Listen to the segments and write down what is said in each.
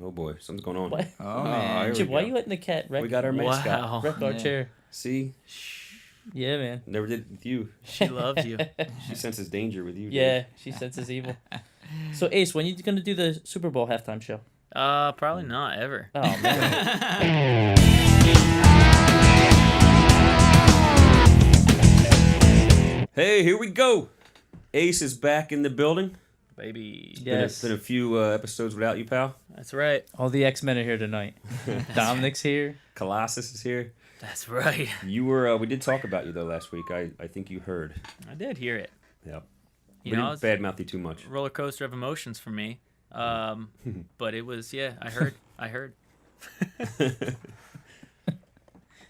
Oh boy, something's going on. What? Oh, man. here we Jim, why go. you letting the cat wreck, We got our mascot. Wow. wreck our Yeah. chair? See, Yeah, man. never did it with you. She loves you. She senses danger with you. Yeah, she senses evil. So, Ace, when you going to do the Super Bowl halftime show? Probably not ever. Oh, man. Hey, here we go. Ace is back in the building. Baby. Yes. Been a few episodes without you, pal. That's right. All the X-Men are here tonight. Dominic's here. Colossus is here. That's right. You were. We did talk about you though last week. I think you heard. I did hear it. Yep. You We know, didn't it's badmouth you too much. a roller coaster of emotions for me. But it was, yeah, I heard. I heard.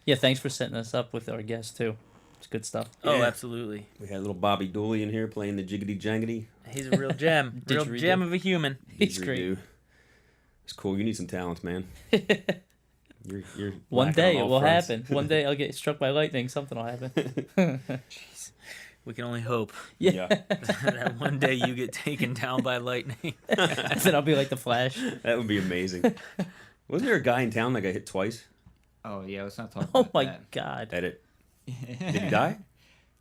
Yeah, thanks for setting us up with our guest, too. It's good stuff. Oh, Yeah. absolutely. We had little Bobby Dooley in here playing the jiggity jangity. He's a real gem. real Didgeridoo. gem of a human. He's Didgeridoo. great. It's cool. You need some talents, man. You're One lacking day on it all will fronts. happen. One day I'll get struck by lightning. Something will happen. Jeez. We can only hope Yeah. that one day you get taken down by lightning. Then I'll be like the Flash. That would be amazing. Wasn't there a guy in town that got hit twice? Oh, yeah, let's not talk Oh about my that. God. Edit. Did he die?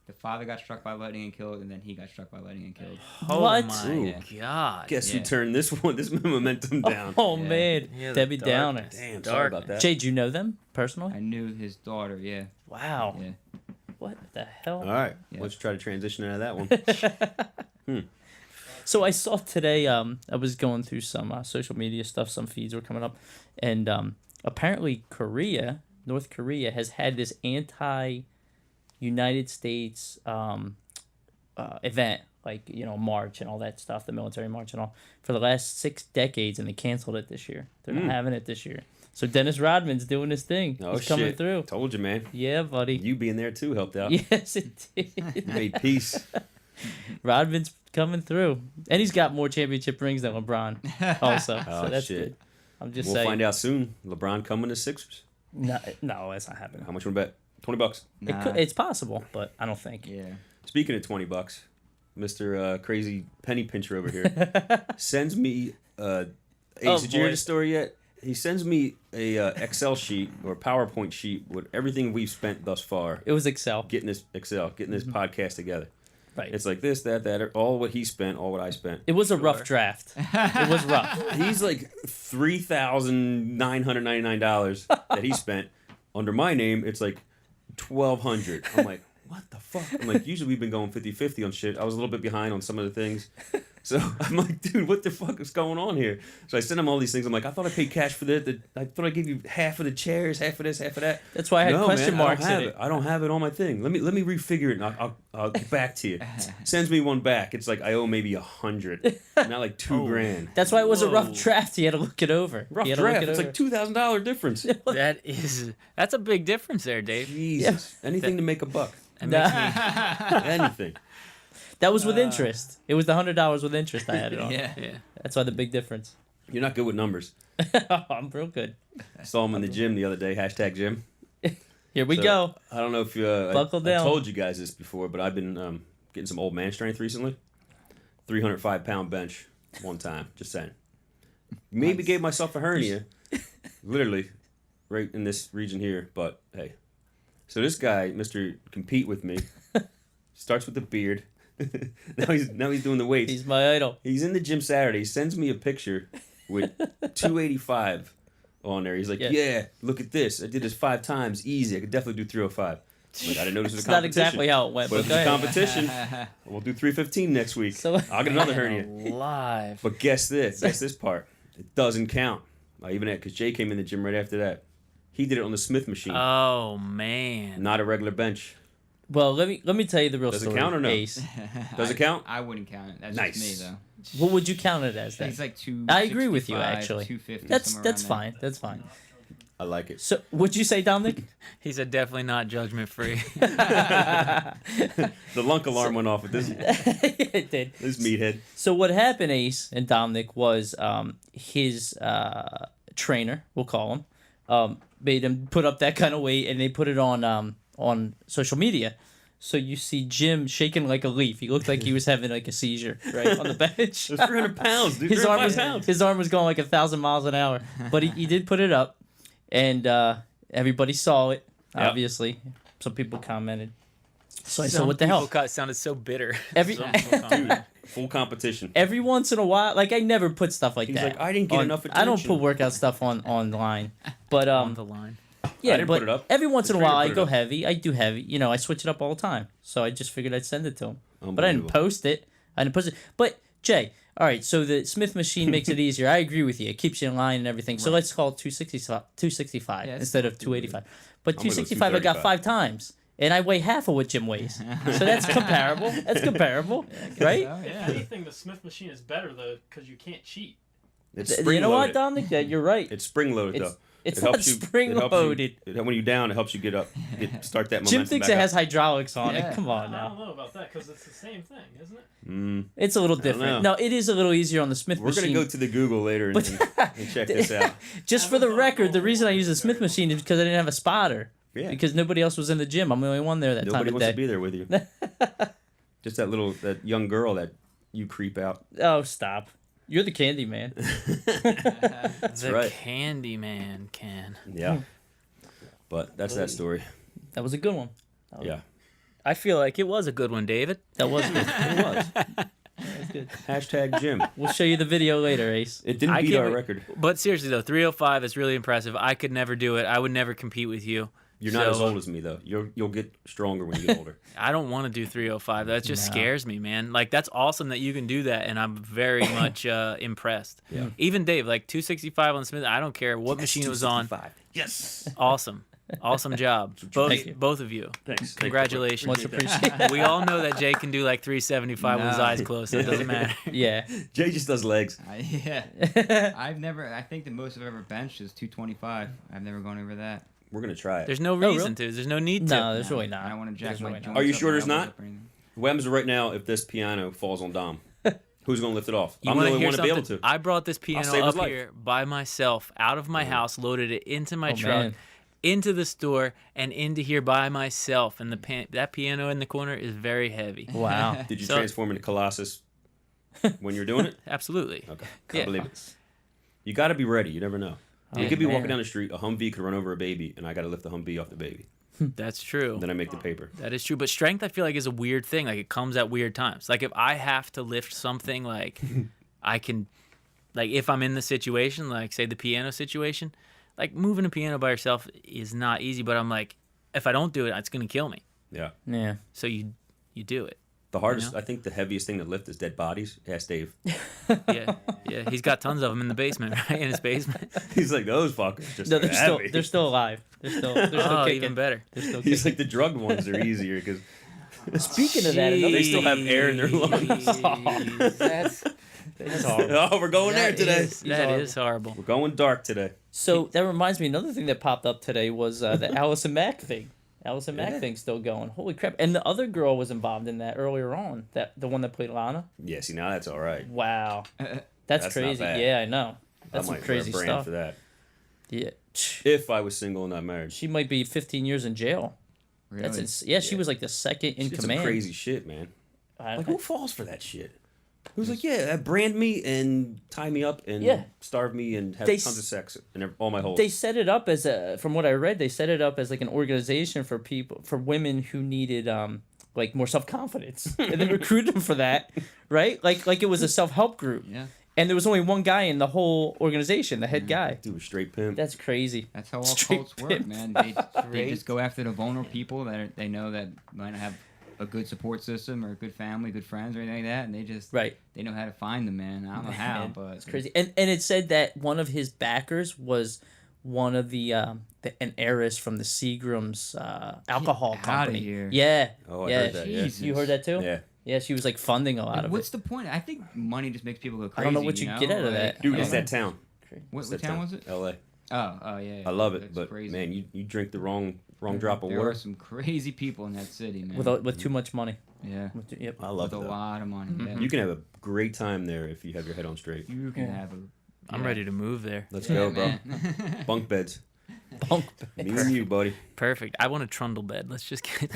The father got struck by lightning and killed, and then he got struck by lightning and killed. Oh What? my Ooh. God. Guess who Yeah. turned this momentum down? Oh, Yeah. man. Yeah, the Debbie dark- Downer. Damn, sorry about that. Jay, do you know them personally? I knew his daughter, yeah. Wow. Yeah. What the hell? All right, Yeah. let's try to transition out of that one. So I saw today, I was going through some social media stuff, some feeds were coming up, and apparently North Korea has had this anti-United States event, like, march and all that stuff, the military march and all, for the last 6 decades, and they canceled it this year. They're not having it this year. So Dennis Rodman's doing his thing. Oh He's shit! coming through. Told you, man. Yeah, buddy. You being there too helped out. Yes, it did. You made peace. Rodman's coming through, and he's got more championship rings than LeBron, also. Oh, So that's shit. good. I'm just We'll saying. find out soon. LeBron coming to Sixers. No, that's not happening. How much you want to bet? $20. Nah. It's possible, but I don't think. Yeah. Speaking of $20, Mr. Crazy Penny Pincher over here sends me. Ace, Oh, did you hear boy. the story yet? He sends me a Excel sheet or PowerPoint sheet with everything we've spent thus far It was Excel. getting this podcast together. Right. It's like this, that, all what he spent, all what I spent. It was a rough Sure. draft. It was rough. He's like $3,999 that he spent. Under my name, it's like $1,200. I'm like, what the fuck? I'm like, usually we've been going 50-50 on shit. I was a little bit behind on some of the things. So I'm like, dude, what the fuck is going on here? So I sent him all these things. I'm like, I thought I paid cash for that. I thought I gave you half of the chairs, half of this, half of that. That's why I had No, question man, marks I don't in have it. I don't have it on my thing. Let me refigure it, and I'll get back to you. Sends me one back. It's like I owe maybe 100, not like $2 grand. That's why it was a rough Whoa. draft. He had to look it over. Rough He had to look draft. it It's over. like $2,000 difference. That's a big difference there, Dave. Jesus, anything to make a buck. That Nah. makes me, Anything. That was with interest. It was the $100 with interest I had it on. Yeah. yeah. That's why the big difference. You're not good with numbers. I'm real good. Saw him in the gym the other day. #gym. Here we So, go. I don't know if Buckle I down. told you guys this before, but I've been getting some old man strength recently. 305-pound bench one time. Just saying. Maybe Nice. gave myself a hernia. Literally, right in this region here. But hey, so this guy, Mr. Compete with Me, starts with the beard. now he's doing the weights. He's my idol. He's in the gym Saturday. He sends me a picture with 285 on there. He's like, Yeah. yeah, look at this. I did this 5 times. Easy. I could definitely do 305. I'm like, I didn't know this was It's a not competition. exactly how it went, But but if go it's a ahead. competition, we'll do 315 next week. So- I'll get another hernia. Live. But guess this part. It doesn't count. I even because Jay came in the gym right after that. He did it on the Smith machine, Oh, man. not a regular bench. Well, let me tell you the real Does it story. count or no? Ace. Does it count? I wouldn't count it. That's Nice. just me, though. What would you count it as then? He's like two. I agree with you, actually. 250. That's somewhere around there. fine. That's fine. I like it. So, would you say, Dominic? He said definitely not judgment free. The lunk alarm went off with this It did. meathead. So what happened, Ace and Dominic, was his trainer, we'll call him, made him put up that kind of weight, and they put it on social media, So you see Jim shaking like a leaf. He looked like he was having like a seizure, right, on the bench. It's 300 pounds, dude. His arm 305 was pounds. his arm was going like 1,000 miles an hour, but he did put it up, and everybody saw it. Yep. Obviously, some people commented. So I said, Some "What the people hell?" It sounded so bitter. Every Some people commented. Full competition. every once in a while, like I never put stuff like He's that. like, I didn't get enough I don't attention. put workout stuff online, but On the line. yeah, didn't but put it up. every once in a The trainer while I put it go up. heavy. I do heavy. You know, I switch it up all the time. So I just figured I'd send it to him. But I didn't Unbelievable. post it. But Jay, all right. So the Smith machine makes it easier. I agree with you. It keeps you in line and everything. So let's call it 265 Yeah, it's instead of not too bad. 285. But I'm gonna go 265 I got 235. 5 times. And I weigh half of what Jim weighs. So that's comparable. That's comparable, right? Oh, If yeah. anything, the Smith machine is better though, because you can't cheat. It's You spring know what, loaded. Dominic? Yeah, you're right. It's spring loaded It's- though. It's It not helps you- spring it helps you- loaded. When you're down, it helps you get up, start that momentum. Jim thinks back it up. has hydraulics on Yeah. it. Come on I now. don't know about that because it's the same thing, isn't it? It's a little don't different. know. No, it is a little easier on the Smith We're machine. gonna go to the Google later and, But- and check this out. Just for the record, the reason I use the Smith machine is because I didn't have a spotter. Yeah. Because nobody else was in the gym. I'm the only one there that Nobody time of wants day. to be there with you. Just that young girl that you creep out. Oh, stop. You're the candy man. That's The right. Candy Man can. Yeah. But that's that story. That was a good one. Yeah. I feel like it was a good one, David. That was good. It was. That's good. Hashtag Jim. We'll show you the video later, Ace. It didn't I beat can't our wait- record. But seriously though, 305 is really impressive. I could never do it. I would never compete with you. You're not So, as old as me though. You'll get stronger when you get older. I don't want to do 305. That just No. scares me, man. Like that's awesome that you can do that, and I'm very much impressed. Yeah. Even Dave, like 265 on Smith. I don't care what machine it was on. Yes. Awesome, awesome job, Thank you. both of you. Thanks. Congratulations. Much appreciated. We all know that Jay can do like 375 with his No. eyes closed, so it doesn't matter. Yeah. Jay just does legs. Yeah. I think the most I've ever benched is 225. I've never gone over that. We're gonna try it. There's no really? reason to. There's no need to. No, there's really I not. don't want to jack There's my really not. joints Are you up, sure my there's elbows not? up or anything. What happens right now if this piano falls on Dom? Who's gonna lift it off? You I'm the wanna only hear one to be able something? to. I brought this piano save his up life. here by myself, out of my house, loaded it into my Oh, truck, man. into the store, and into here by myself. And that piano in the corner is very heavy. Wow. Did you So- transform into Colossus when you're doing it? Absolutely. Okay. Yeah. Can't believe it. You got to be ready. You never know. Oh, you could be man. walking down the street, a Humvee could run over a baby, and I got to lift the Humvee off the baby. That's true. Then I make the paper. That is true. But strength, I feel like, is a weird thing. Like, it comes at weird times. Like, if I have to lift something, like, I can, like, if I'm in the situation, like, say, the piano situation, like, moving a piano by yourself is not easy. But I'm like, if I don't do it, it's going to kill me. Yeah. Yeah. So you do it. The hardest, know? I think the heaviest thing to lift is dead bodies. Ask Dave. Yeah. Yeah. He's got tons of them in the basement, right? In his basement. He's like, those fuckers just No, heavy. they're still alive. They're still Oh, kicking. even better. They're still He's kicking. like, the drugged ones are easier because Speaking of that, another They still have air in their lungs. Jeez. That's horrible. oh, we're going there today. That is horrible. We're going dark today. So that reminds me, another thing that popped up today was the Allison Mack thing. Allison Mack thing's still going. Holy crap! And the other girl was involved in that earlier on. The one that played Lana. Yeah, see, now that's all right. Wow, that's That's not crazy. bad. Yeah, I know. That's I some might crazy wear a brand stuff. for that. Yeah, If I was single and not married. she might be 15 years in jail. Really? That's yeah. She was like the second in She did some command. crazy shit, man. I- Like, who falls for that shit? Who's like, yeah, brand me and tie me up and Yeah. starve me and have They tons of sex and all my holes. They set it up as from what I read, they set it up as like an organization for women who needed like more self confidence, and they recruited them for that, right? Like it was a self help group, Yeah. and there was only one guy in the whole organization, the head guy. Dude, a straight pimp. That's crazy. That's how all Straight cults work, pimp. man. They just go after the vulnerable people they know that might not have a good support system or a good family, good friends, or anything like that, and they know how to find them, man. I don't know how, Man, but it's crazy. And it said that one of his backers was one of an heiress from the Seagram's alcohol Get outta company. here. Yeah. Oh, I yeah. heard that, yeah. Jesus. You heard that too? Yeah. Yeah, she was like funding a lot Like, of what's it. the point? I think money just makes people go I crazy. don't know what you know? get out of Like, that. Dude, I it's don't that know. town. What It's that town was it? L.A. Oh, yeah. I love it, That's but crazy. man, you drink the wrong drop of There water. are some crazy people in that city, man. With too much money. yeah. Yep. I love With it. a Though. lot of money. Yeah. You can have a great time there if you have your head on straight. You can Yeah. have a. I'm ready to move there. Let's Yeah, go, bro. man. Bunk beds. Bunk Me and you, buddy. Perfect. I want a trundle bed. Let's just get.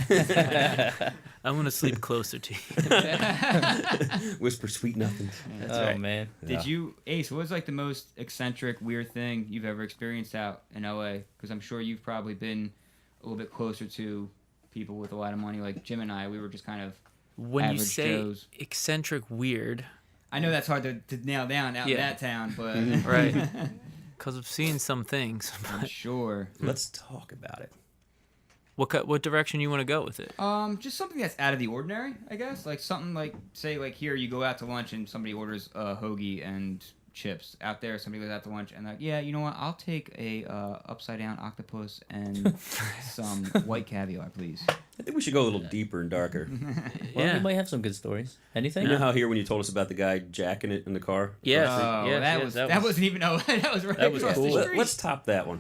I want to sleep closer to you. Whisper sweet nothings. That's Oh right. man. Did you, Ace? What was like the most eccentric, weird thing you've ever experienced out in LA? Because I'm sure you've probably been a little bit closer to people with a lot of money. Like Jim and I, we were just kind of. When you Average say Joes. eccentric weird, I know that's hard to nail down out in Yeah. that town, but right? Because I've seen some things. I'm sure. Let's talk about it. What direction you want to go with it? Just something that's out of the ordinary, I guess. Like something like, say, like here you go out to lunch and somebody orders a hoagie and chips. Out there, somebody goes out to lunch and like, yeah, you know what? I'll take a upside down octopus and some white caviar, please. I think we should go a little deeper and darker. Well, Yeah. you might have some good stories. Anything? You know how here when you told us about the guy jacking it in the car? Yes. Oh, yes, that yes, was that that was- wasn't even that was right that was across cool. the street. Let's top that one.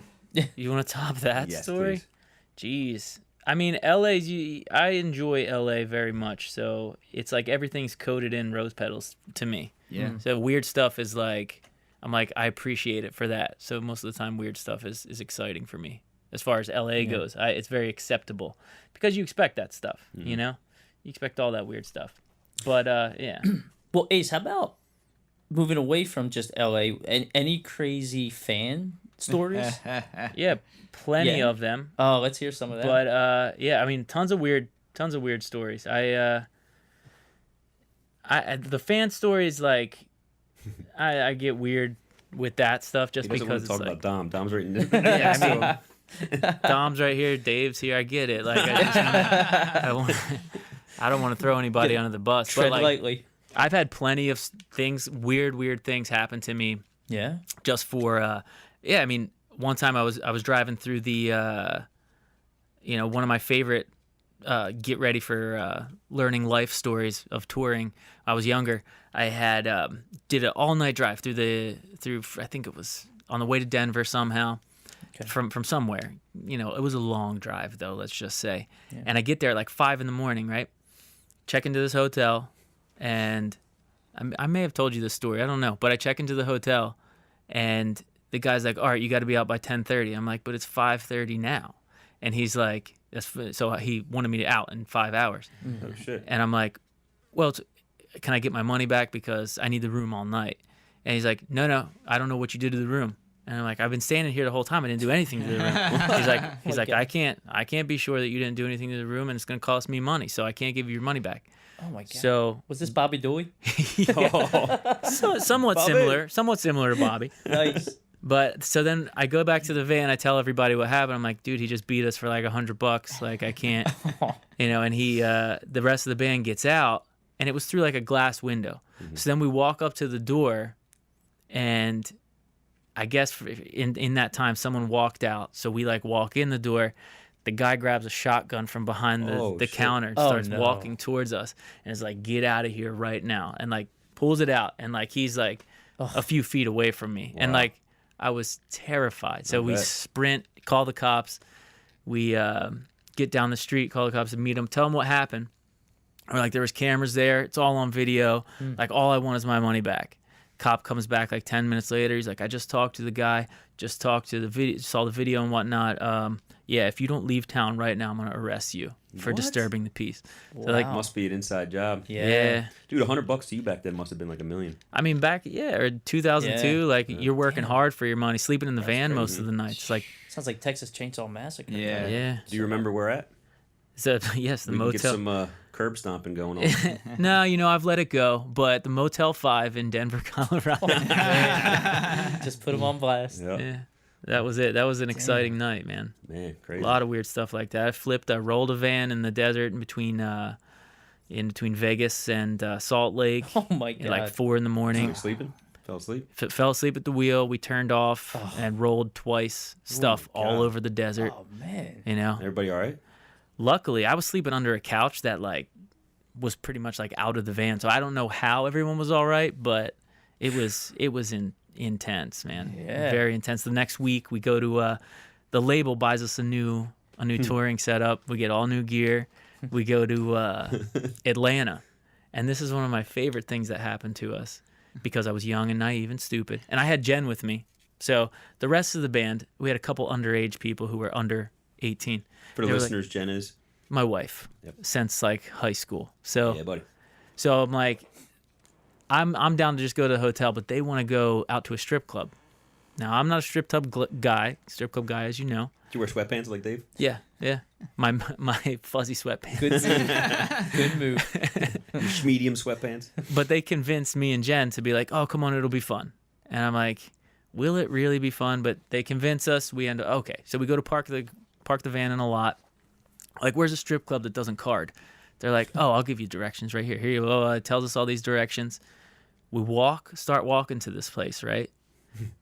You want to top that Yes, story? please. Jeez. I mean, I enjoy LA very much. So it's like everything's coated in rose petals to me. Yeah. So weird stuff is like, I'm like, I appreciate it for that. So most of the time, weird stuff is exciting for me. As far as LA goes, it's very acceptable because you expect that stuff, you know? You expect all that weird stuff. But yeah. Well, Ace, how about moving away from just LA and any crazy fan stories? Yeah, plenty Yeah. of them. Oh, let's hear some of that. But yeah, I mean, tons of weird stories. I the fan stories, like, I get weird with that stuff just He doesn't because want to it's talk like, about Dom. Dom's right in there. yeah, I mean, Dom's right here, Dave's here. I get it. Like, I don't want to throw anybody under the bus. Tread But like, lightly. I've had plenty of things, weird things happen to me. Yeah. Just for yeah, I mean, one time I was driving through the one of my favorite get ready for learning life stories of touring. I was younger. I had did an all night drive through I think it was on the way to Denver somehow. Okay. From somewhere. It was a long drive though, let's just say. Yeah. And I get there at like 5 a.m, right? Check into this hotel, and I may have told you this story, I don't know, but I check into the hotel, and the guy's like, all right, you got to be out by 10:30. I'm like, but it's 5:30 now. And he's like, so he wanted me to out in 5 hours. Oh, shit. And I'm like, well, can I get my money back because I need the room all night? And he's like, no, I don't know what you did to the room. And I'm like, I've been standing here the whole time. I didn't do anything to the room. He's like, I can't be sure that you didn't do anything to the room, and it's going to cost me money, so I can't give you your money back. Oh my god. So was this Bobby Dewey? somewhat Bobby. similar to Bobby. Nice. But so then I go back to the van. I tell everybody what happened. I'm like, dude, he just beat us for like $100. Like, I can't, And he, the rest of the band gets out, and it was through like a glass window. Mm-hmm. So then we walk up to the door, and I guess in that time someone walked out. So we like walk in the door. The guy grabs a shotgun from behind the counter and starts walking towards us, and is like, get out of here right now, and like pulls it out, and like he's like a few feet away from me. Wow. And like I was terrified. So we sprint, call the cops. We get down the street, call the cops, and meet them, tell them what happened. Or like, there was cameras there. It's all on video. Like, all I want is my money back. Cop comes back like 10 minutes later. He's like, I just talked to the guy, just talked to the video, saw the video and whatnot. Yeah, if you don't leave town right now, I'm going to arrest you for disturbing the peace. Wow. So like, Must be an inside job. yeah. Dude, $100 to you back then must have been like $1 million. I mean, back, or 2002, like, you're working hard for your money, sleeping in the van crazy. most of the nights. Like, Sounds like Texas Chainsaw Massacre. Yeah. yeah. Do you remember where at? So, yes, the We can motel. get some curb stomping going on. No, I've let it go. But the Motel 5 in Denver, Colorado. Just put them on blast. Yeah. Yeah, that was it. That was an exciting night, man. Man, A crazy. lot of weird stuff like that. I rolled a van in the desert in between Vegas and Salt Lake. Oh my god. At like 4 a.m. Like sleeping? Fell asleep? Fell asleep at the wheel. We turned off and rolled twice. Stuff all over the desert. Oh man. Everybody all right? Luckily, I was sleeping under a couch that like was pretty much like out of the van. So I don't know how everyone was all right, but it was intense, man. Yeah. Very intense. The next week we go to the label buys us a new touring setup. We get all new gear. We go to Atlanta. And this is one of my favorite things that happened to us because I was young and naive and stupid. And I had Jen with me. So the rest of the band, we had a couple underage people who were under 18. For the They were like- listeners, Jen is. My wife, Yep. since like high school. So Yeah, buddy. so I'm like, I'm down to just go to the hotel, but they want to go out to a strip club. Now I'm not a strip club guy, as you know. Do you wear sweatpants like Dave? Yeah. My fuzzy sweatpants. Good move. Good move. Your medium sweatpants? But they convinced me and Jen to be like, oh, come on, it'll be fun. And I'm like, will it really be fun? But they convince us. We end up, okay. So we go to park the van in a lot. Like, where's a strip club that doesn't card? They're like, oh, I'll give you directions right here. Here you go. It tells us all these directions. We start walking to this place, right?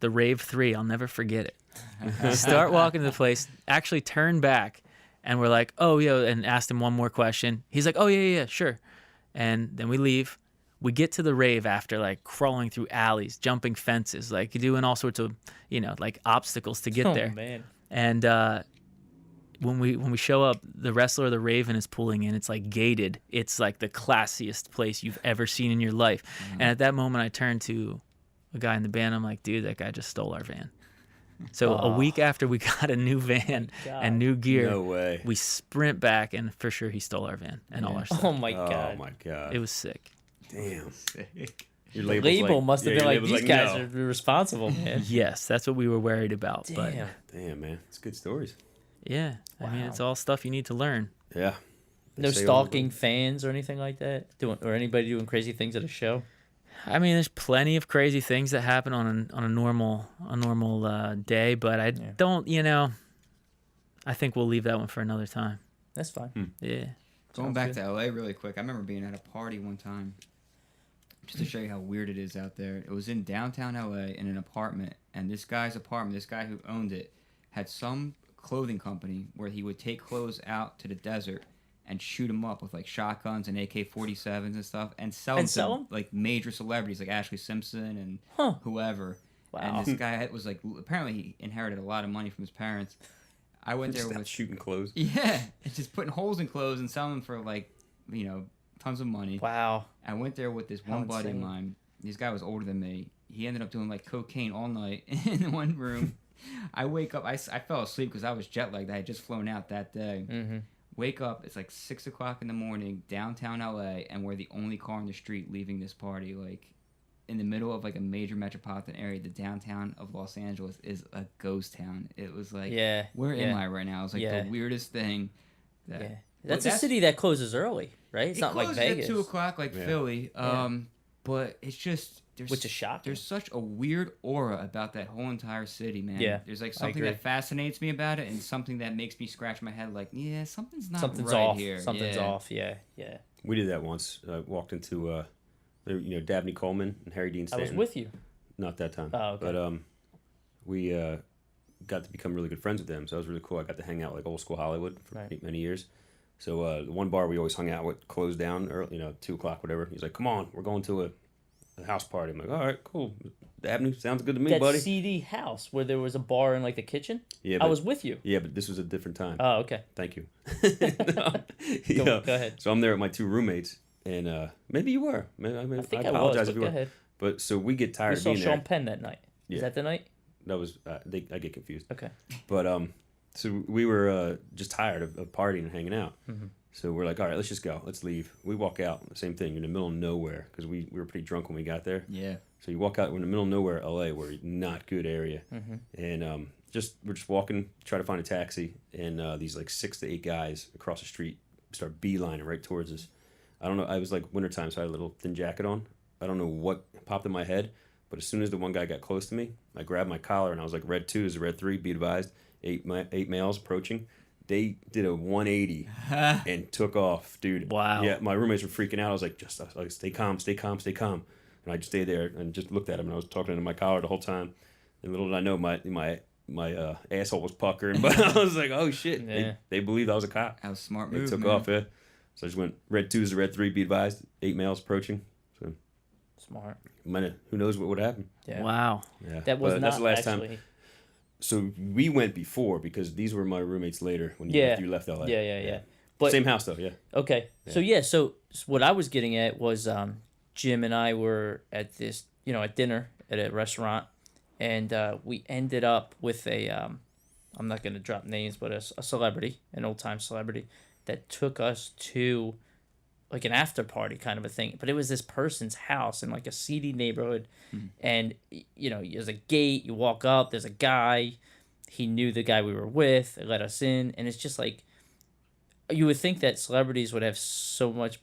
The Rave 3, I'll never forget it. Start walking to the place, actually turn back, and we're like, oh, yeah, and asked him one more question. He's like, oh, yeah, sure. And then we leave. We get to the rave after, like, crawling through alleys, jumping fences, like, doing all sorts of, like, obstacles to get Oh, there. man. And when we show up, the wrestler of the Raven is pulling in. It's like gated. It's like the classiest place you've ever seen in your life. And at that moment, I turned to a guy in the band. I'm like, dude, that guy just stole our van. So a week after we got a new van and new gear, No way. we sprint back, and for sure he stole our van and all our stuff. Oh my Oh, god. my God. It was sick. Damn. Sick. Your The label's label must have yeah, been your like, label's these guys no. are responsible, man. Yes, that's what we were worried about. But Damn. Damn, man. It's good stories. yeah, I mean, Wow. it's all stuff you need to learn. Yeah. They No say all the- stalking fans or anything like that? Or anybody doing crazy things at a show? I mean, there's plenty of crazy things that happen on a normal day, but I don't, I think we'll leave that one for another time. That's fine. Yeah. Going Sounds back good. to LA really quick, I remember being at a party one time. Just to show you how weird it is out there. It was in downtown LA in an apartment, and this guy's apartment, this guy who owned it, had some clothing company where he would take clothes out to the desert and shoot them up with like shotguns and AK-47s and stuff, and sell them And sell to 'em? like major celebrities like Ashley Simpson and Huh. whoever. Wow. And this guy was like, apparently he inherited a lot of money from his parents. I went there Just out with shooting clothes. yeah, it's just putting holes in clothes and selling them for like, tons of money. Wow. I went there with this How one buddy of insane. mine. This guy was older than me. He ended up doing like cocaine all night in one room. I wake up. I fell asleep because I was jet lagged. I had just flown out that day. Mm-hmm. Wake up. It's like 6 o'clock in the morning, downtown LA, and we're the only car on the street leaving this party. Like in the middle of like a major metropolitan area, the downtown of Los Angeles is a ghost town. It was like, Yeah. where yeah. am I right now? It was like Yeah. the weirdest thing. That, Yeah. Well, That's a city that closes early, right? It's it not like closes Vegas. at 2 o'clock like Yeah. Philly. Yeah. But it's just Which is shocking. There's such a weird aura about that whole entire city, man. Yeah, There's like I something agree. that fascinates me about it, and something that makes me scratch my head. Like, yeah, something's not Something's right off. here. Something's Yeah. off. Yeah. Yeah. We did that once. I walked into, Dabney Coleman and Harry Dean I Stanton. was with you. Not that time. Oh, okay. But we got to become really good friends with them, so that was really cool. I got to hang out like old school Hollywood for Right. many years. So the one bar we always hung out with closed down early, 2 o'clock, whatever. He's like, "Come on, we're going to a house party." I'm like, "All right, cool. Avenue sounds good to me, That buddy." CD house where there was a bar in like the kitchen. Yeah, I was with you. Yeah, but this was a different time. Oh, okay. Thank you. Go ahead. So I'm there with my two roommates, and maybe you were. Maybe, I think I apologize was. if But you go were. ahead. But so we get We tired of saw being Sean there. Penn that night. Yeah. Is that the night? That was I get confused. Okay. But so we were just tired of partying and hanging out. Mm-hmm. So we're like, all right, let's just go. Let's leave. We walk out. Same thing. You're in the middle of nowhere because we were pretty drunk when we got there. Yeah. So you walk out. We're in the middle of nowhere, LA, where not good area, and we're just walking, try to find a taxi, and these like 6 to 8 guys across the street start beelining right towards us. I don't know. I was like wintertime, so I had a little thin jacket on. I don't know what popped in my head, but as soon as the one guy got close to me, I grabbed my collar and I was like, "Red 2 is a red 3. Be advised, 8 males approaching." They did a 180 and took off, dude. Wow. Yeah, my roommates were freaking out. I was like, stay calm, stay calm, stay calm. And I just stayed there and just looked at him, and I was talking to my collar the whole time. And little did I know, my asshole was puckering, but I was like, oh shit, Yeah. they believed I was a cop. That was a smart They move. took man. off, yeah. So I just went red 2 is the red 3. Be advised, 8 males approaching. So Smart. who knows what would happen? Yeah. Wow. Yeah, That was but not that's the last actually. time. So we went before because these were my roommates later when Yeah. you left LA. Yeah. But Same house though, yeah. okay. So what I was getting at was Jim and I were at this, at dinner at a restaurant, and we ended up with a I'm not gonna drop names, but a celebrity, an old time celebrity, that took us to like an after party kind of a thing. But it was this person's house in like a seedy neighborhood, and there's a gate. You walk up. There's a guy. He knew the guy we were with. They let us in, and it's just like you would think that celebrities would have so much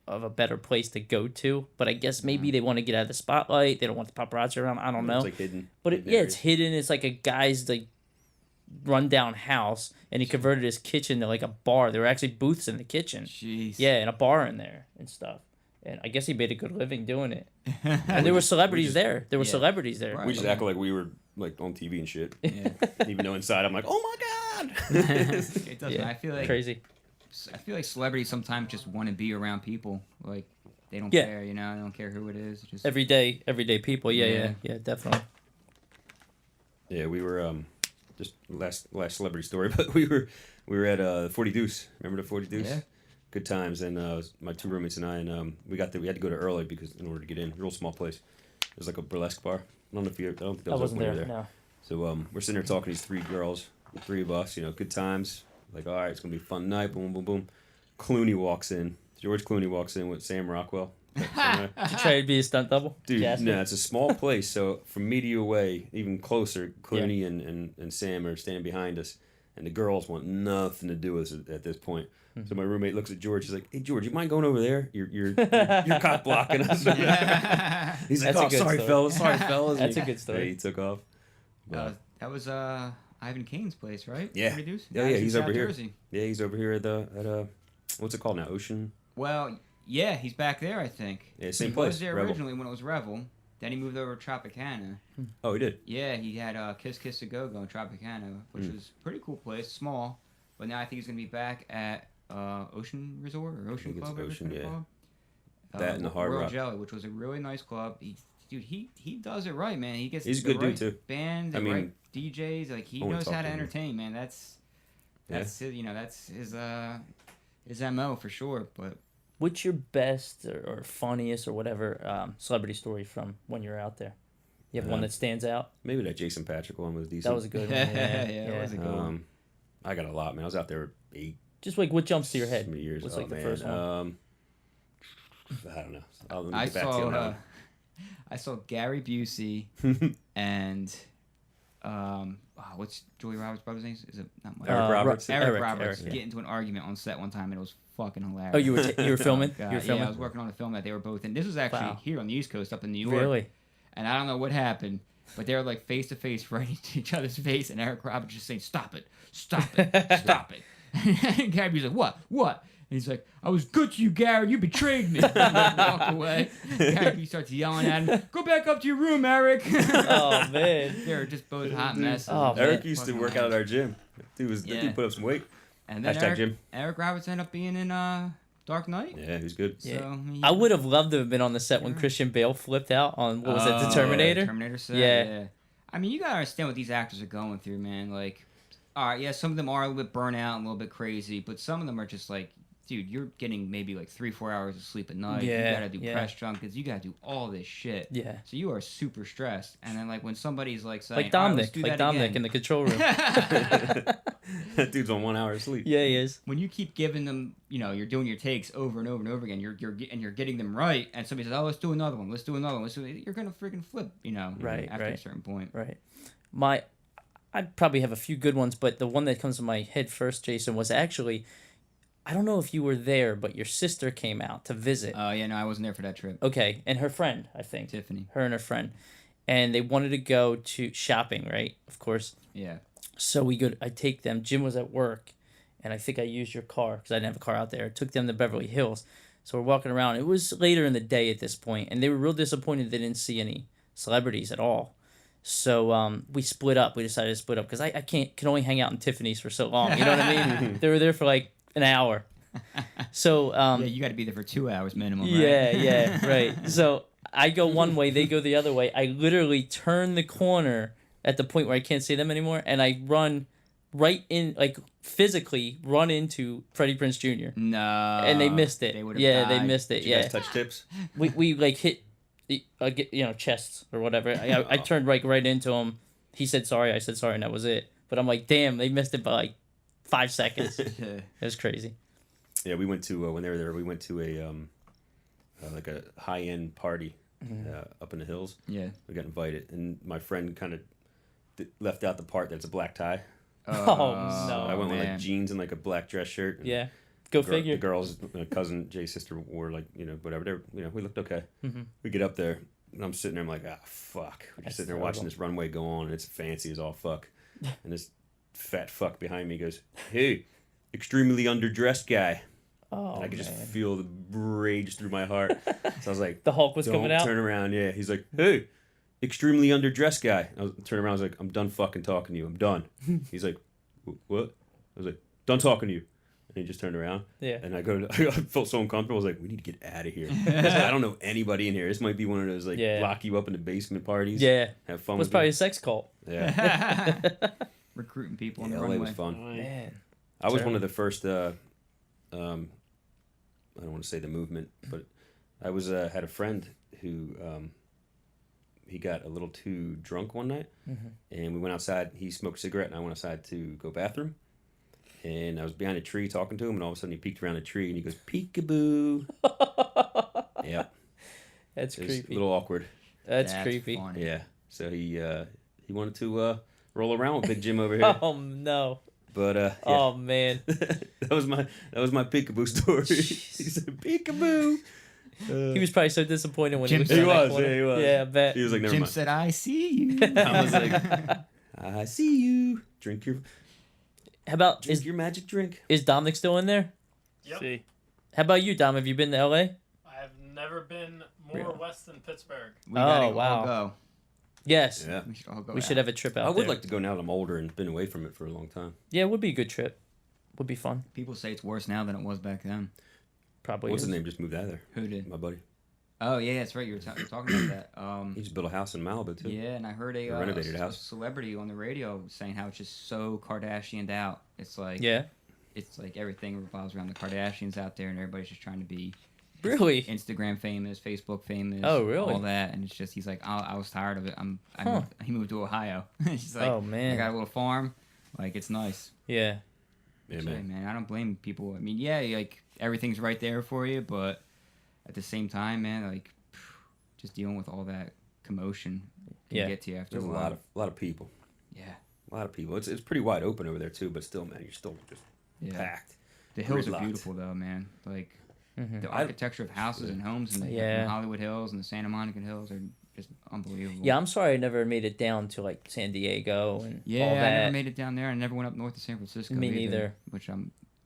of a better place to go to, but I guess maybe they want to get out of the spotlight. They don't want the paparazzi around. I don't know. It's like hidden. But hidden it's areas. hidden. It's like a guy's like rundown house, and he converted his kitchen to like a bar. There were actually booths in the kitchen. Jeez. Yeah, and a bar in there and stuff. And I guess he made a good living doing it. And there were celebrities there. There were Yeah. celebrities there. Right. We just act like we were like on TV and shit. Yeah. Even though inside I'm like, oh my god. It doesn't. Yeah. I feel like Crazy. celebrities sometimes just want to be around people. Like they don't Yeah. care, you know. They don't care who it is. Just Everyday people. Yeah, Yeah. yeah, definitely. Yeah, we were just last celebrity story, but we were at 40 Deuce. Remember the 40 Deuce? Yeah. Good times, and my two roommates and I, and we had to go to early because in order to get in, real small place. It was like a burlesque bar. I don't think that I was wasn't open there. over No. So we're sitting there talking to these three girls, the three of us, good times. Like, all right, it's gonna be a fun night. Boom, boom, boom. Clooney walks in. George Clooney walks in with Sam Rockwell. Did you try to be a stunt double? Dude, Jasper? no, it's a small place. So from me to you away, even closer, Clooney and Sam are standing behind us, and the girls want nothing to do with us at this point. So my roommate looks at George. He's like, "Hey, George, you mind going over there? You're cock blocking us." He's like, That's a "Oh, good sorry, story. fellas. Sorry, fellas." That's And a good story. Yeah, he took off. But, that was Ivan Kane's place, right? Yeah. Pretty Deuce? Yeah, in he's South over here. Jersey. yeah, he's over here at what's it called now? Ocean. Well, yeah, he's back there, I think. Yeah, same He place. was there Revel. originally when it was Revel. Then he moved over to Tropicana. Oh, he did. Yeah, he had Kiss Kiss a Go Go in Tropicana, which was a pretty cool place, small. But now I think he's gonna be back at Ocean Resort or Ocean think it's Club, whatever Ocean, it's yeah. called. That and the Hard Royal Rock. Jelly, which was a really nice club. He does it right, man. He gets He's a the good dude, right too. band, the I mean, right DJs. Like he I wanna knows talk how to to him. entertain, man. That's his, that's his MO for sure. But What's your best or funniest or whatever celebrity story from when you were out there? You have one that stands out? Maybe that Jason Patrick one was decent. That was a good one. yeah, Yeah, that was a good one. I got a lot, man. I was out there 8 Just like what jumps to your head? years. What's oh, like the man. first one? I don't know. Let me I get back to you on that saw one. I saw Gary Busey and what's Julia Roberts' brother's name? Is it not Mike? Eric Roberts. Eric Roberts yeah. get into an argument on set one time and it was fucking hilarious. Oh, you were filming? God, You were filming? Yeah, I was working on a film that they were both in. This was actually Wow. here on the East Coast, up in New York. Really? And I don't know what happened, but they were like face to face, right into each other's face, and Eric Roberts just saying, "Stop it, stop it, stop it." And Gary was like, "What?" And he's like, "I was good to you, Gary. You betrayed me." And like, walk away. Gary starts yelling at him, "Go back up to your room, Eric." Oh, man. They were just both hot messes. Oh, man. Eric used to work out at our gym. That Yeah. dude put up some weight. And then Hashtag Jim. Eric Roberts ended up being in Dark Knight. Yeah, he was good. Yeah. So I would have loved to have been on the set when Christian Bale flipped out on, what was it, The Terminator? Terminator set. Yeah. Yeah. I mean, you gotta understand what these actors are going through, man. Like, all right, yeah, some of them are a little bit burnt out and a little bit crazy, but some of them are just like, dude, you're getting maybe like 3-4 hours of sleep at night. Yeah, You gotta do yeah. press junkets. You gotta do all this shit. Yeah. So you are super stressed. And then like when somebody's like saying, Like "All right, let's Dominic. do Like that Dominic again." in the control room. That dude's on 1 hour of sleep. Yeah, he is. When you keep giving them, you're doing your takes over and over and over again. You're getting them right, and somebody says, "Oh, let's do another one. Let's do another one." You're gonna freaking flip, Right, after a right. certain point. Right. I probably have a few good ones, but the one that comes to my head first, Jason, was actually, I don't know if you were there, but your sister came out to visit. Oh yeah, no, I wasn't there for that trip. Okay, and her friend, I think. Tiffany. Her and her friend. And they wanted to go to shopping, right? Of course. Yeah. So I take them. Jim was at work, and I think I used your car because I didn't have a car out there. I took them to Beverly Hills. So we're walking around. It was later in the day at this point, and they were real disappointed they didn't see any celebrities at all. So we split up. We decided to split up because I can only hang out in Tiffany's for so long. You know what I mean? They were there for like an hour. So Yeah, you got to be there for 2 hours minimum. yeah, Right? yeah, right. So I go one way, they go the other way. I literally turn the corner at the point where I can't see them anymore, and I run right in, like physically run into Freddie Prinze Jr. No. And they missed it. They would've Yeah, they died. missed it. Did you Yeah, guys touch tips? we like hit chests or whatever. I turned right into him. He said sorry. I said sorry, and that was it. But I'm like, damn, they missed it by like 5 seconds. It was crazy. Yeah, we went to when they were there. We went to a like a high end party up in the hills. Yeah. We got invited, and my friend kind of left out the part that's a black tie. Oh, So no. I went with man. like jeans and like a black dress shirt. And Yeah. Go the figure. girls, my cousin, Jay's sister, wore like whatever. They were, we looked okay. We get up there, and I'm sitting there. I'm like, fuck. We're That's just sitting there watching terrible. this runway go on, and it's fancy as all fuck. And this fat fuck behind me goes, "Hey, extremely underdressed guy." Oh, And I could just man. feel the rage through my heart. So I was like, The Hulk was "Don't coming out? turn around." Yeah, he's like, "Hey, extremely underdressed guy." I turned around. I was like, "I'm done fucking talking to you. I'm done." He's like, "What?" I was like, "Done talking to you." And he just turned around. Yeah. And I felt so uncomfortable. I was like, "We need to get out of here." I don't know anybody in here. This might be one of those like Yeah. lock you up in the basement parties. Yeah. Have It fun. was with probably you. a sex cult. Yeah. Recruiting people on Yeah, the LA runway. was fun. Man. I was Terrible. one of the first. I don't want to say the movement, but I was had a friend who he got a little too drunk one night, and we went outside. He smoked a cigarette, and I went outside to go bathroom. And I was behind a tree talking to him, and all of a sudden he peeked around a tree, and he goes, "Peekaboo." Yeah, That's it was creepy. a little awkward. That's creepy. Funny. Yeah, so he wanted to roll around with Big Jim over here, Oh no. but yeah. Oh man. that was my peekaboo story. He said peekaboo. He was probably so disappointed when Jim he was said- in that He was, corner. yeah, he was. Yeah, I bet. He was like, "Never Jim mind." said, "I see you." I was like, "I see you. Drink your How about drink your magic drink." is Dominic still in there? Yep. See, How about you, Dom? Have you been to LA? I have never been more Really? west than Pittsburgh. We gotta wow. all go. Yes. Yeah, We should all go. We should out. have a trip out I would there. like to go now that I'm older and been away from it for a long time. Yeah, it would be a good trip. Would be fun. People say it's worse now than it was back then. Probably. What's is. his name? Just moved out of there. Who did? My buddy. Oh yeah, that's right. You were talking about that. He just built a house in Malibu too. Yeah, and I heard A renovated a house. celebrity on the radio saying how it's just so Kardashianed out. It's like Yeah. it's like everything revolves around the Kardashians out there, and everybody's just trying to be Really? Instagram famous, Facebook famous. Oh, really? All that, and it's just he's like, I was tired of it. Huh. He moved to Ohio. He's like, Oh, I man. got a little farm. Like it's nice. Yeah. Yeah, So, man. I don't blame people. I mean, yeah, like everything's right there for you, but at the same time, man, like just dealing with all that commotion can Yeah. get to you after There's a a while. lot of people. Yeah, A lot of people. It's pretty wide open over there too, but still, man, you're still just yeah. packed. The hills are Gridlocked. beautiful though, man. Like Mhm. the architecture of houses and homes in the Yeah. Hollywood Hills and the Santa Monica Hills are just unbelievable. Yeah, I'm sorry I never made it down to like San Diego and Yeah, all I that. never made it down there. I never went up north to San Francisco. Me either, neither. Which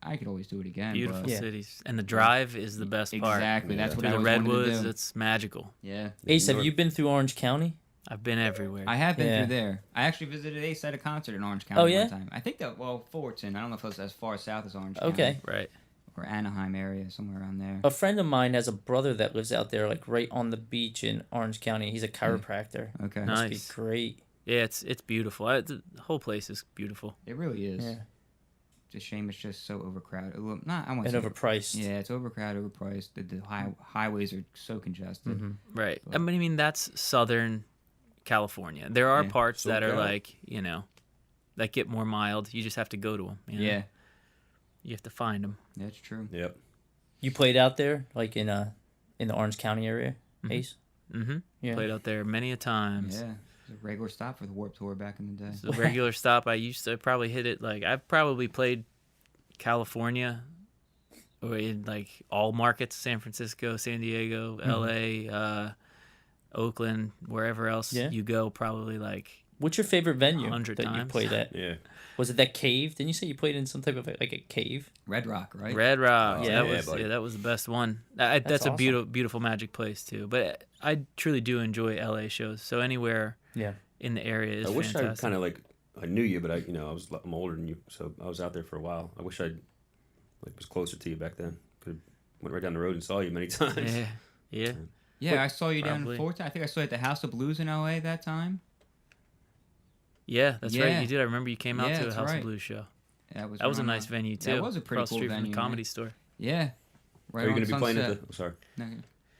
I could always do it again. beautiful But Yeah. cities, and the drive is the best part. exactly. That's Yeah. what Through I the always wanted redwoods, to do. it's magical. Yeah, Ace, have North- you been through Orange County? I've been everywhere. I have been Yeah. through there. I actually visited Ace at a concert in Orange County Oh, yeah? one time. I think that Fullerton. I don't know if it was as far south as Orange County. Okay. right. Or Anaheim area, somewhere around there. A friend of mine has a brother that lives out there, like right on the beach in Orange County. He's a chiropractor. Okay. Nice. Must be great. Yeah, it's beautiful. The whole place is beautiful. It really is. Yeah. It's a shame it's just so overcrowded. Well, not I want And to. overpriced. Yeah, it's overcrowded, overpriced. The highways are so congested. Mhm. Right. But- I mean, that's Southern California. There are Yeah. parts that are SoCal. like, that get more mild. You just have to go to them. Yeah, You have to find them. that's true. Yep. You played out there, like in the Orange County area, Mhm. Ace? Mm-hmm. Yeah. Played out there many a times. Yeah, it was a regular stop for the Warped Tour back in the day. It's a regular stop. I used to probably hit it like I've probably played California or in like all markets, San Francisco, San Diego, LA, Oakland, wherever else Yeah. you go, probably like What's your favorite venue 100 that you times. played at? Yeah. Was it that cave? Didn't you say you played in some type of like a cave? Red Rock, right? Red Rock. Oh, Yeah, yeah, that buddy. was the best one. That's a awesome. beautiful Magic place too. But I truly do enjoy LA shows. So anywhere Yeah. in the area is I wish fantastic. I kind of like I knew you, but I'm older than you, so I was out there for a while. I wish I was closer to you back then. Could went right down the road and saw you many times. Yeah, yeah. Yeah, I saw you down in Probably. Fullerton. I think I saw you at the House of Blues in LA that time. Yeah, that's Yeah. right. You did. I remember you came out Yeah, to a that's House right. of Blues show. That was That was a right on nice the- venue too. That was a pretty across the cool street venue, from the man. Comedy Store. Yeah. Right Are you on going to be playing at Sunset. the? Oh, sorry. No,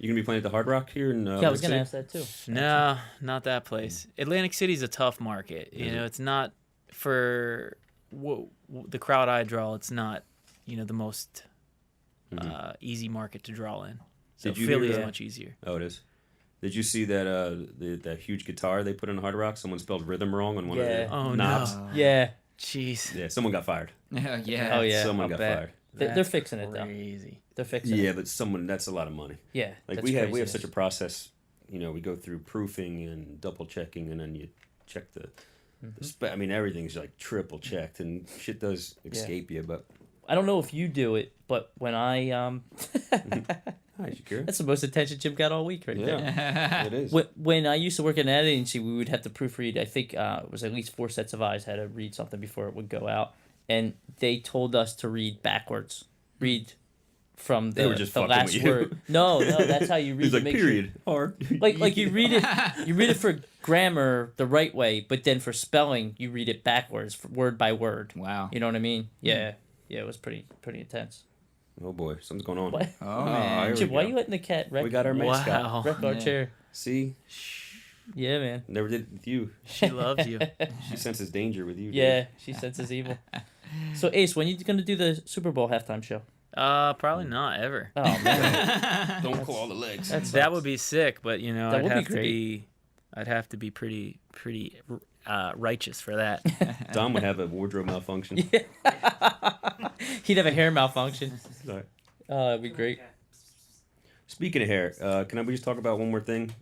You gonna be playing at the Hard Rock here in? Yeah, I was gonna Atlantic ask that too. No, not that place. Atlantic City's a tough market. You Is know, it? it's not for the crowd I draw. It's not, the most easy market to draw in. So Did you Philly hear is that? much easier. Oh, it is. Did you see that that huge guitar they put in Hard Rock? Someone spelled rhythm wrong on one of Yeah. the Oh, knobs. no. Yeah, Jeez. Yeah, someone got fired. Yeah. Oh, yeah. someone I'll got bet. fired. they're That's fixing it though. Crazy. They're fixing Yeah, it. but that's a lot of money. Yeah, Like that's we have craziness. such a process. We go through proofing and double checking, and then you check the. I mean, everything's like triple checked, and shit does escape you. But I don't know if you do it, but when I hi, Shakira. that's the most attention Jim got all week right there. Yeah, it is. When I used to work in an ad agency, we would have to proofread. I think it was at least 4 sets of eyes had to read something before it would go out, and they told us to read backwards. Read from They were just the fucking last with you. word. No, that's how you read. He's to like make period hard. Sure, like you read it for grammar the right way, but then for spelling you read it backwards, word by word. Wow. You know what I mean? Yeah, it was pretty intense. Oh boy, something's going on. What? Oh, here man. we Jim, why go. you letting the cat wreck, We got our mascot. Wow. wreck our Yeah. chair? See, Yeah, man. never did it with you. She loves you. She senses danger with you. Yeah, she senses evil. So Ace, when you gonna do the Super Bowl halftime show? Probably not ever. Oh man, Don't pull all the legs. That would be sick, but That I'd would be have to great. be, I'd have to be pretty righteous for that. Dom would have a wardrobe malfunction. he'd have a hair malfunction. Sorry. Oh, that'd be great. Speaking of hair, can we just talk about one more thing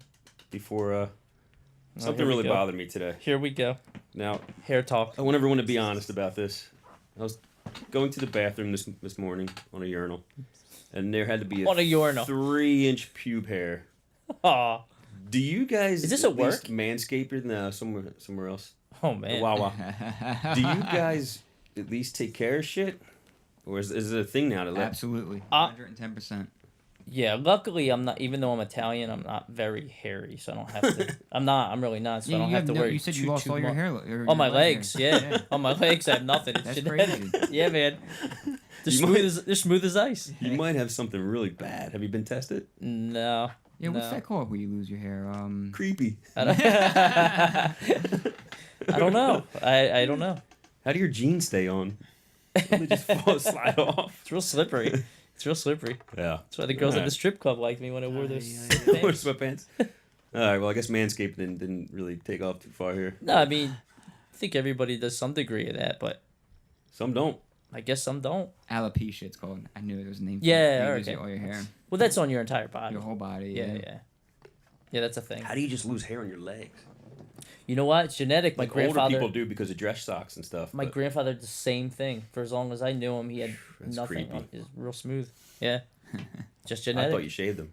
before something here we really go. bothered me today? Here we go. Now, Hair talk. I want everyone to be honest about this. I was going to the bathroom this morning on a urinal, and there had to be On a urinal. 3-inch pube hair. Aw. Do you guys? Is this at at work? least manscape it? No, somewhere else. Oh man. Wow. Do you guys at least take care of shit, or is it a thing now to let? Absolutely. Uh, 110%. Yeah. Luckily, I'm not. Even though I'm Italian, I'm not very hairy, so I don't have to. I'm not. I'm really not. So I don't have to worry. You said you too lost all your much. hair. On my legs, yeah. On my legs, I have nothing. It's That's genetic. crazy. Yeah, man. They're You smooth, might- as, they're smooth as ice. You might have something really bad. Have you been tested? No. Yeah, what's No. that called where you lose your hair? Creepy. I don't, I don't know. I don't know. How do your jeans stay on? They just slide off. It's real slippery. It's real slippery. Yeah. That's why the girls at the Alright. strip club liked me when I wore those. Or pants. sweatpants. All right. Well, I guess Manscaped didn't really take off too far here. No, I mean, I think everybody does some degree of that, but Some don't. I guess some don't. Alopecia, it's called. I knew there was a name for Yeah, it. You lose okay. all your hair. Well, that's on your entire body. Your whole body. Yeah, yeah. Yeah, that's a thing. How do you just lose hair on your legs? You know what? It's genetic. My Like older grandfather. people do because of dress socks and stuff. My but grandfather did the same thing. For as long as I knew him, he had That's nothing. creepy. He's real smooth. Yeah. Just I genetic. thought you shaved them.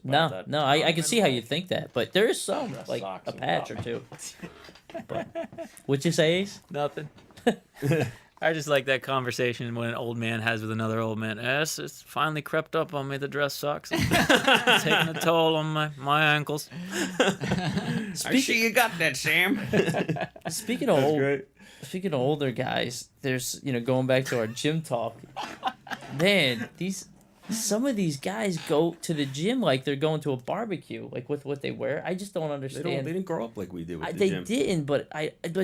No, no, I can see how you think that, but there is some, Dress like socks a and patch or whatnot. two. But, what'd you say, Ace? Nothing. I just like that conversation when an old man has with another old man. Yes, it's finally crept up on me, the dress socks. It's taking a toll on my ankles. You got that, Sam. Speaking of That's old, great. speaking of older guys, there's going back to our gym talk. Man, some of these guys go to the gym like they're going to a barbecue, like with what they wear. I just don't They understand. didn't grow up like we did with the They gym. didn't, but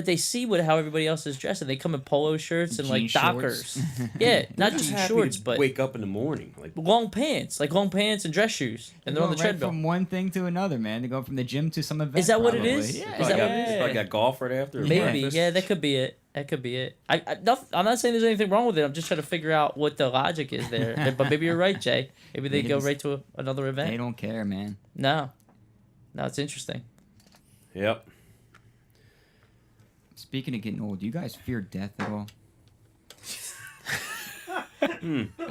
they see how everybody else is dressed, and they come in polo shirts and like Jean Dockers. shorts. Yeah, not Just jean happy shorts, to but wake up in the morning. Like long pants and dress shoes, and they're on the Going right treadmill. from one thing to another, man. To go from the gym to some event. Is that what it probably. is? Yeah. Is probably that got, what- probably got golf right after. or Maybe, breakfast. yeah, that could be it. That could be it. I'm not saying there's anything wrong with it. I'm just trying to figure out what the logic is there. But maybe you're right, Jay. Maybe they go Maybe. right to another They event. don't care, man. No, it's interesting. Yep. Speaking of getting old, do you guys fear death at all?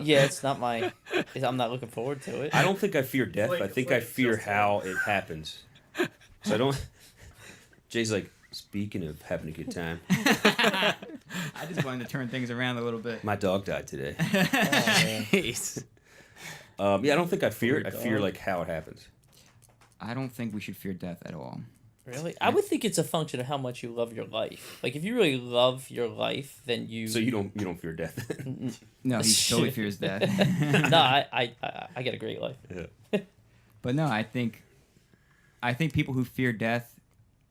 Yeah, it's not I'm not looking forward to it. I don't think I fear death. Like- I think like I fear just- how it happens. So I don't. Jay's like, speaking of having a good time, I just wanted to turn things around a little bit. my dog died today. Oh, man. Jeez. Yeah, I don't think I fear it. I Poor fear dog. like how it happens. I don't think we should fear death at all. Really? I would think it's a function of how much you love your life. Like if you really love your life, then you. So you don't fear death. No, he totally Shit. fears death. No, I get a great life. Yeah. But no, I think people who fear death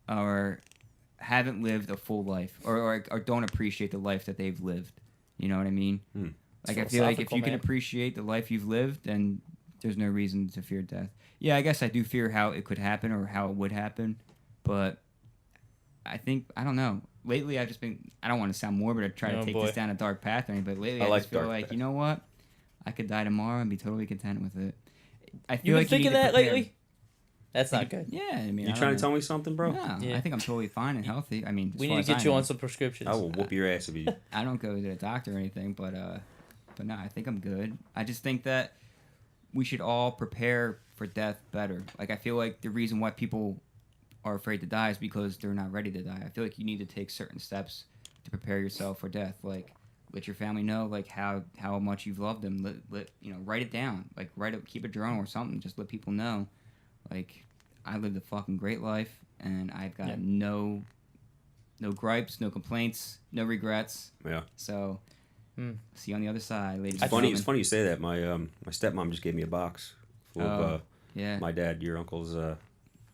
haven't lived a full life or don't appreciate the life that they've lived. You know what I mean? Like I feel like if you can appreciate the life you've lived, then there's no reason to fear death. Yeah, I guess I do fear how it could happen or how it would happen, but I don't know. Lately, I've just been. I don't want to sound morbid or try to take this down a dark path or anything, but lately I just feel like you know what, I could die tomorrow and be totally content with it. I feel You've been like thinking that lately? That's not good. Yeah, I mean, You trying to tell me something, bro? No, Yeah. I think I'm totally fine and healthy. I mean, We need to get you on some prescriptions. I will whoop your ass if you. I don't go to the doctor or anything, but no, I think I'm good. I just think that we should all prepare for death better. Like I feel like the reason why people are afraid to die is because they're not ready to die. I feel like you need to take certain steps to prepare yourself for death. Like let your family know like how much you've loved them. Let write it down. Like keep a journal or something. Just let people know. Like I lived a fucking great life and I've got no gripes, no complaints, no regrets. Yeah. So see you on the other side, ladies. It's funny you say that. My stepmom just gave me a box full of my dad, your uncle's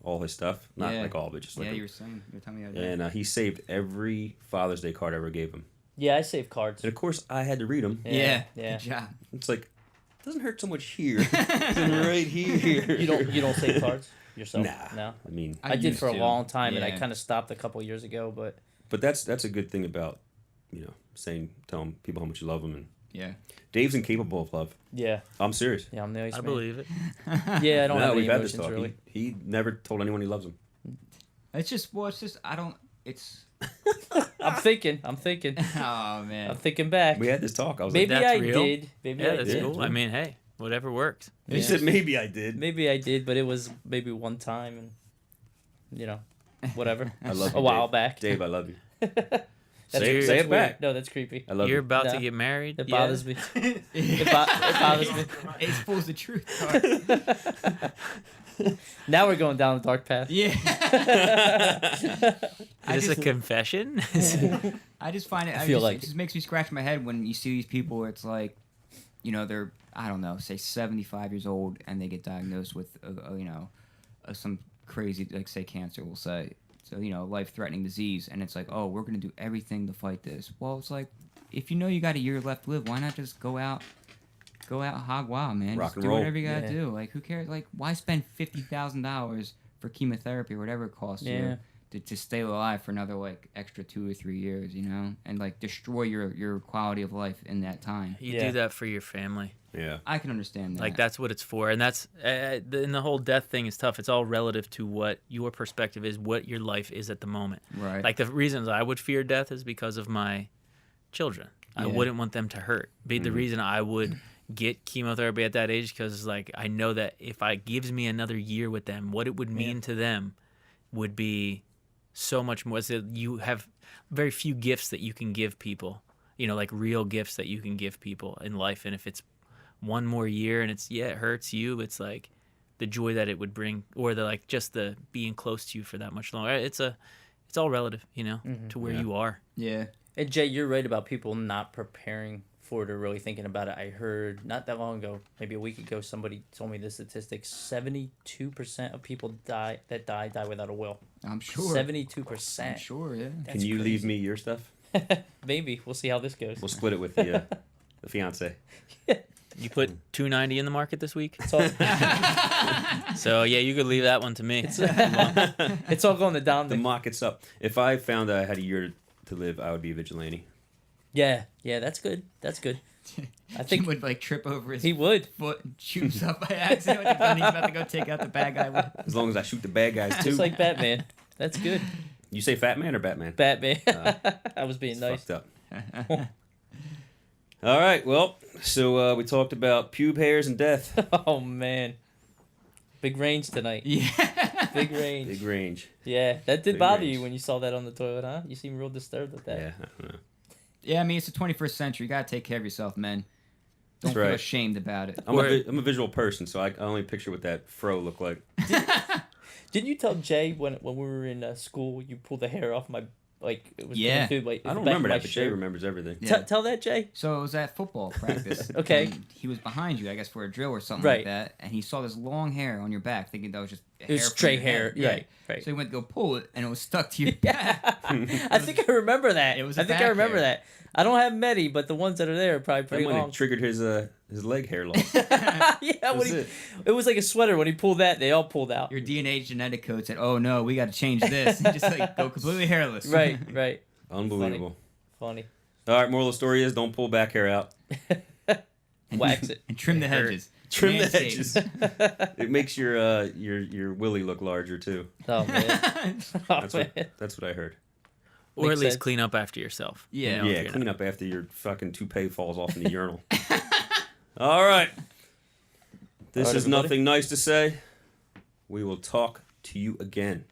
all his stuff. Not like all of it, just like you were saying. You were telling me the other day. And he saved every Father's Day card I ever gave him. Yeah, I save cards. And of course, I had to read them. Yeah. Good job. It's like it doesn't hurt so much here. It's right here. You don't save cards yourself? Nah. No. I mean, I did for a long time, and I Yeah. kind of stopped a couple years ago. But that's a good thing about telling people how much you love them. And Yeah. Dave's incapable of love. yeah, I'm serious. yeah, I'm the ice I man. believe it. Yeah, I don't have any we've had this emotions talk. really. He never told anyone he loves them. It's just I don't. It's. I'm thinking. Oh man. I'm thinking back. We had this talk. I was Maybe like, that's I real? did. Maybe Yeah, I that's did. cool. I mean, hey, whatever works. he said maybe I did. Maybe I did, but it was maybe one time, and whatever. I love you, a while Dave. back. Dave, I love you. That's say that's it weird. back. No, that's creepy. I love You're you. about No. to get married. It yeah. bothers me. It bothers me. It exposes the truth. Now we're going down the dark path. Yeah. Is this a confession? I just find it. It just makes me scratch my head when you see these people. Where it's like, they're I don't know, say 75 years old, and they get diagnosed with some crazy, like say cancer, we'll say. So life-threatening disease, and it's like, oh, we're gonna do everything to fight this. Well, it's like, if you got a year left to live, why not just go out hog wild, man? Rock just and do roll. whatever you gotta do. Like, who cares? Like, why spend $50,000 for chemotherapy or whatever it costs you to stay alive for another like extra 2 or 3 years, and like destroy your quality of life in that time. You do that for your family. Yeah. I can understand that. Like that's what it's for, and that's and the whole death thing is tough. It's all relative to what your perspective is, what your life is at the moment. Right. Like the reasons I would fear death is because of my children. I wouldn't want them to hurt. The reason I would get chemotherapy at that age because like I know that if it gives me another year with them, what it would mean to them would be so much more. So you have very few gifts that you can give people. Like real gifts that you can give people in life, and if it's one more year and it hurts you, it's like the joy that it would bring, or just the being close to you for that much longer. It's all relative, to where you are. Yeah. And Jay, you're right about people not preparing for it or really thinking about it. I heard not that long ago, maybe a week ago, somebody told me the statistics: 72% of people die without a will. I'm sure. 72%. I'm sure. Yeah. Can you leave me your stuff? Maybe we'll see how this goes. We'll split it with the fiance. You put $290 in the market this week, It's all, so yeah, you could leave that one to me. it's all going to down. The market's up. If I found that I had a year to live, I would be a vigilante. Yeah, that's good. That's good. I think he would like trip over his he would. foot and shoot himself by accident with the gun he's about to go take out the bad guy with. As long as I shoot the bad guys too. Just like Batman. That's good. You say Fat Man or Batman? Batman. I was being nice. Fucked up. All right. Well, so we talked about pube hairs and death. Oh man, big range tonight. Yeah. Big range. Big range. Yeah, that did Big bother range. you when you saw that on the toilet, huh? You seem real disturbed with that. Yeah. I don't know. Yeah, I mean, it's the 21st century. You gotta take care of yourself, men. Don't That's feel right. ashamed about it. I'm a visual person, so I only picture what that fro looked like. Didn't you tell Jay when we were in school you pulled the hair off like it was Yeah. coming through. Like, I don't the back remember of my that, but Jay shirt. remembers everything. Yeah. Tell that, Jay. So it was at football practice. Okay. and he was behind you, I guess, for a drill or something Right. like that, and he saw this long hair on your back, thinking that was just It was hair from straight your hair. head. Yeah. Right. Right. So he went to go pull it, and it was stuck to your Yeah. back. I think I remember that. It was I a think I back remember hair. that. I don't have many, but the ones that are there are probably That pretty might long. have triggered his leg hair loss. Yeah, when That's he, it. it was like a sweater. When he pulled that, they all pulled out. Your DNA genetic code said, "Oh no, we got to change this." And just like go completely hairless. Right. Right. Unbelievable. Funny. All right, moral of the story is don't pull back hair out. And, Wax it. and trim the It hurt. hedges. Trim the Manscaped. edges. It makes your willy look larger too. Oh man. Oh, That's man. what I heard. Or at Makes least sense. clean up after yourself. Yeah. You know, if Yeah, you're clean up after your fucking toupee falls off in the urinal. All right. This All right, is everybody. nothing nice to say. We will talk to you again.